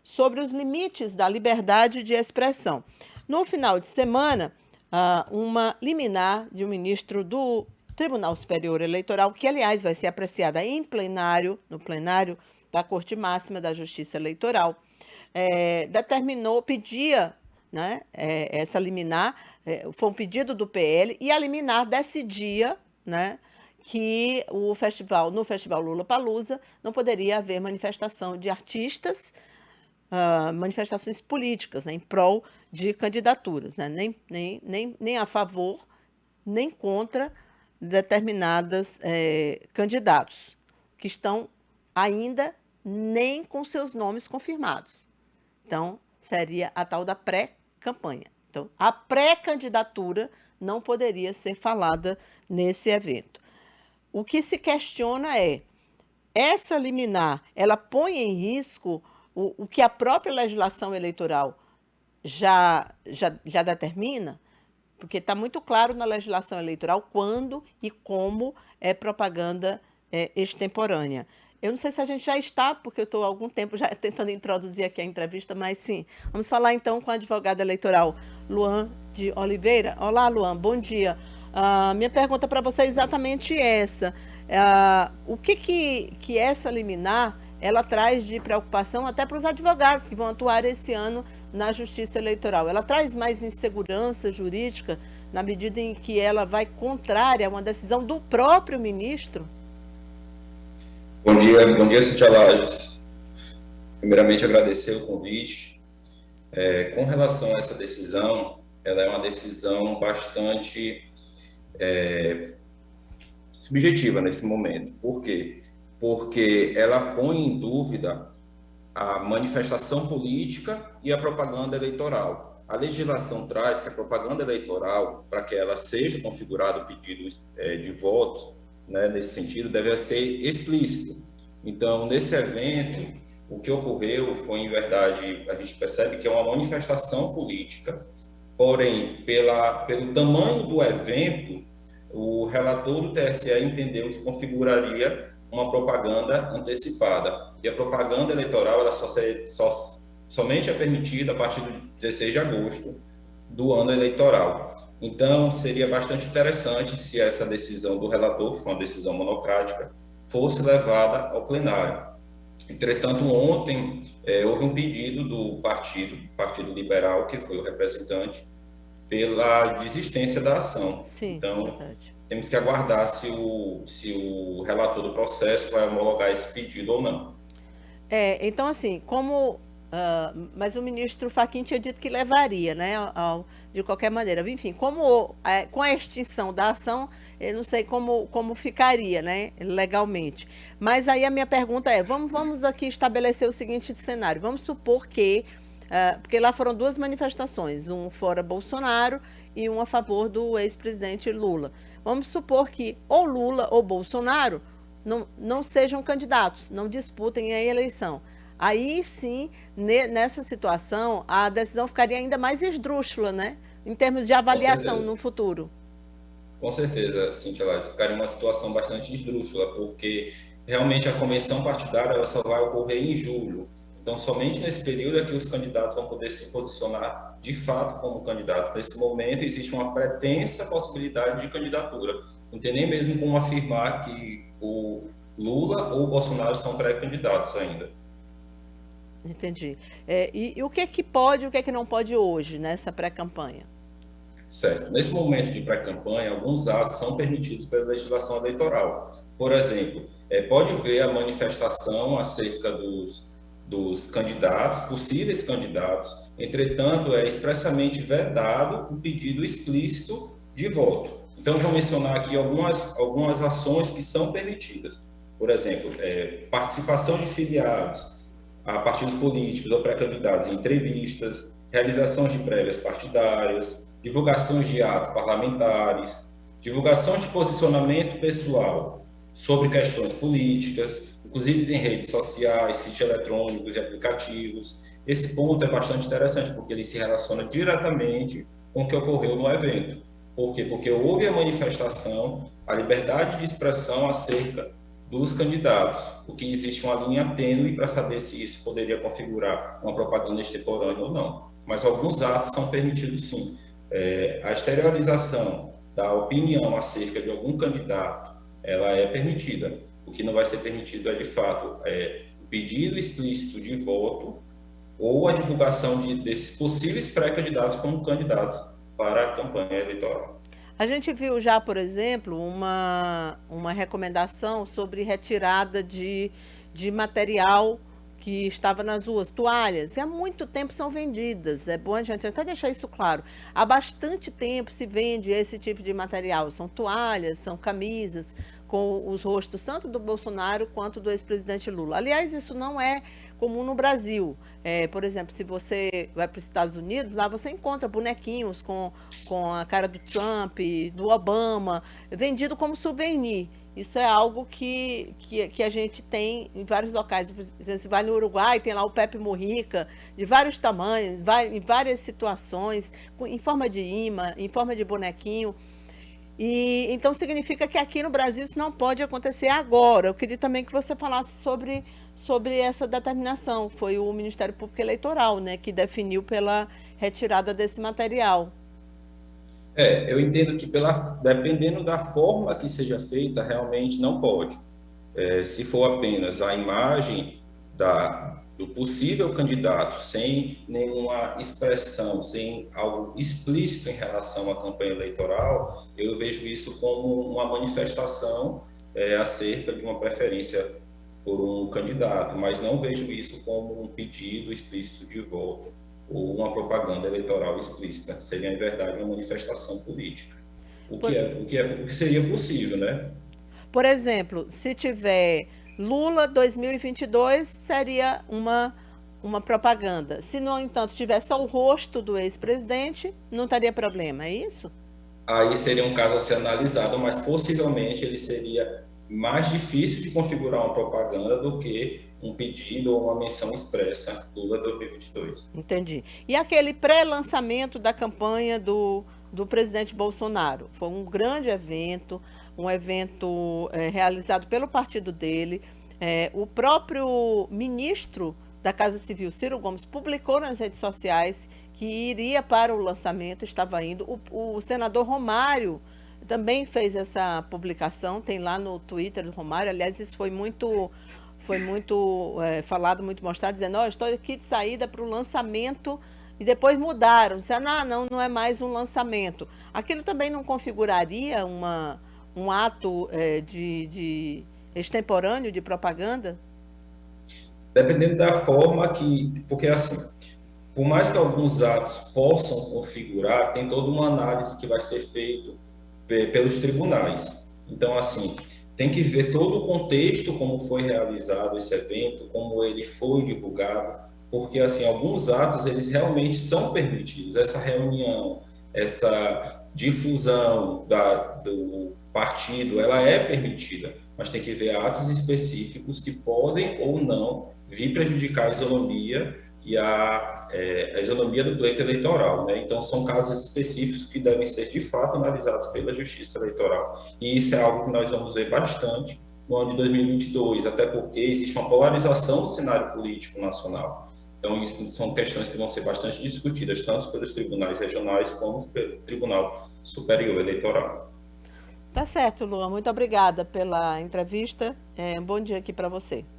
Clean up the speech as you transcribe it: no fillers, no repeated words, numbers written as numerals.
sobre os limites da liberdade de expressão. No final de semana, uma liminar de um ministro do Tribunal Superior Eleitoral, que, aliás, vai ser apreciada em plenário, no plenário da Corte Máxima da Justiça Eleitoral, pedia, né, essa liminar, foi um pedido do PL, e a liminar decidia, né, que no Festival Lollapalooza não poderia haver manifestação de artistas, manifestações políticas, né, em prol de candidaturas, né, nem a favor, nem contra determinadas candidatos, que estão ainda nem com seus nomes confirmados. Então, seria a tal da pré-campanha. Então, a pré-candidatura não poderia ser falada nesse evento. O que se questiona é, essa liminar, ela põe em risco o que a própria legislação eleitoral já determina? Porque está muito claro na legislação eleitoral quando e como é propaganda extemporânea. Eu não sei se a gente já está, porque eu estou há algum tempo já tentando introduzir aqui a entrevista, mas sim. Vamos falar então com a advogada eleitoral Luan de Oliveira. Olá, Luan, bom dia. Minha pergunta para você é exatamente essa. O que essa liminar ela traz de preocupação até para os advogados que vão atuar esse ano na Justiça Eleitoral? Ela traz mais insegurança jurídica na medida em que ela vai contrária a uma decisão do próprio ministro? Bom dia, Cintia Lages. Primeiramente, agradecer o convite. Com relação a essa decisão, ela é uma decisão bastante subjetiva nesse momento. Por quê? Porque ela põe em dúvida a manifestação política e a propaganda eleitoral. A legislação traz que a propaganda eleitoral, para que ela seja configurada o pedido de votos, né, nesse sentido, deve ser explícito. Então, nesse evento, o que ocorreu foi, em verdade, a gente percebe que é uma manifestação política, porém, pelo tamanho do evento, o relator do TSE entendeu que configuraria uma propaganda antecipada. E a propaganda eleitoral ela somente é permitida a partir do 16 de agosto do ano eleitoral. Então, seria bastante interessante se essa decisão do relator, que foi uma decisão monocrática, fosse levada ao plenário. Entretanto, ontem houve um pedido do Partido Liberal, que foi o representante, pela desistência da ação. Sim, então, verdade. Temos que aguardar se o relator do processo vai homologar esse pedido ou não. Então, assim, mas o ministro Fachin tinha dito que levaria, né, de qualquer maneira. Enfim, com a extinção da ação, eu não sei como ficaria, né, legalmente. Mas aí a minha pergunta é, vamos aqui estabelecer o seguinte cenário. Vamos supor que, porque lá foram duas manifestações, um fora Bolsonaro e um a favor do ex-presidente Lula. Vamos supor que ou Lula ou Bolsonaro não sejam candidatos, não disputem a eleição. Aí sim, nessa situação, a decisão ficaria ainda mais esdrúxula, né? Em termos de avaliação no futuro. Com certeza, Cintia Lages, ficaria uma situação bastante esdrúxula, porque realmente a convenção partidária ela só vai ocorrer em julho. Então, somente nesse período é que os candidatos vão poder se posicionar de fato como candidatos. Nesse momento, existe uma pretensa possibilidade de candidatura. Não tem nem mesmo como afirmar que o Lula ou o Bolsonaro são pré-candidatos ainda. Entendi. E o que é que pode e o que é que não pode hoje nessa pré-campanha? Certo. Nesse momento de pré-campanha, alguns atos são permitidos pela legislação eleitoral. Por exemplo, pode haver a manifestação acerca dos candidatos, possíveis candidatos, entretanto, é expressamente vedado o pedido explícito de voto. Então, vou mencionar aqui algumas ações que são permitidas. Por exemplo, participação de filiados a partidos políticos ou pré-candidatos em entrevistas, realizações de prévias partidárias, divulgações de atos parlamentares, divulgação de posicionamento pessoal sobre questões políticas, inclusive em redes sociais, sítios eletrônicos e aplicativos. Esse ponto é bastante interessante, porque ele se relaciona diretamente com o que ocorreu no evento. Por quê? Porque houve a manifestação, a liberdade de expressão acerca dos candidatos, porque existe uma linha tênue para saber se isso poderia configurar uma propaganda extemporânea ou não. Mas alguns atos são permitidos sim. A exteriorização da opinião acerca de algum candidato, ela é permitida. O que não vai ser permitido é, de fato, o pedido explícito de voto ou a divulgação desses possíveis pré-candidatos como candidatos para a campanha eleitoral. A gente viu já, por exemplo, uma recomendação sobre retirada de material que estava nas ruas, toalhas, e há muito tempo são vendidas. É bom a gente até deixar isso claro. Há bastante tempo se vende esse tipo de material. São toalhas, são camisas com os rostos tanto do Bolsonaro quanto do ex-presidente Lula. Aliás, isso não é comum no Brasil. Por exemplo, se você vai para os Estados Unidos, lá você encontra bonequinhos com a cara do Trump, do Obama, vendido como souvenir. Isso é algo que a gente tem em vários locais. Você vai no Uruguai, tem lá o Pepe Mujica, de vários tamanhos, em várias situações, em forma de imã, em forma de bonequinho. E então significa que aqui no Brasil isso não pode acontecer agora. Eu queria também que você falasse sobre essa determinação. Foi o Ministério Público Eleitoral, né, que definiu pela retirada desse material. Eu entendo que dependendo da forma que seja feita, realmente não pode. Se for apenas a imagem do possível candidato, sem nenhuma expressão, sem algo explícito em relação à campanha eleitoral, eu vejo isso como uma manifestação acerca de uma preferência por um candidato, mas não vejo isso como um pedido explícito de voto ou uma propaganda eleitoral explícita. Seria, em verdade, uma manifestação política, Por, o que seria possível, né? por exemplo, se tiver Lula 2022, seria uma propaganda. Se, no entanto, tivesse só o rosto do ex-presidente, não teria problema, é isso? Aí seria um caso a ser analisado, mas possivelmente ele seria mais difícil de configurar uma propaganda do que um pedido ou uma menção expressa Lula 2022. Entendi. E aquele pré-lançamento da campanha do presidente Bolsonaro? Foi um grande evento, um evento realizado pelo partido dele. O próprio ministro da Casa Civil, Ciro Gomes, publicou nas redes sociais que iria para o lançamento, estava indo. O senador Romário também fez essa publicação, tem lá no Twitter do Romário. Aliás, isso foi muito falado, muito mostrado, dizendo, ó, estou aqui de saída para o lançamento, e depois mudaram, disseram, não é mais um lançamento. Aquilo também não configuraria um ato de extemporâneo de propaganda? Dependendo da forma porque assim, por mais que alguns atos possam configurar, tem toda uma análise que vai ser feita pelos tribunais. Então, assim, tem que ver todo o contexto, como foi realizado esse evento, como ele foi divulgado, porque, assim, alguns atos, eles realmente são permitidos. Essa reunião, essa difusão do partido, ela é permitida, mas tem que ver atos específicos que podem ou não vir prejudicar a isonomia e a isonomia do pleito eleitoral, né? Então, são casos específicos que devem ser, de fato, analisados pela Justiça Eleitoral. E isso é algo que nós vamos ver bastante no ano de 2022, até porque existe uma polarização do cenário político nacional. Então, isso são questões que vão ser bastante discutidas, tanto pelos tribunais regionais como pelo Tribunal Superior Eleitoral. Tá certo, Luan. Muito obrigada pela entrevista. Um bom dia aqui para você.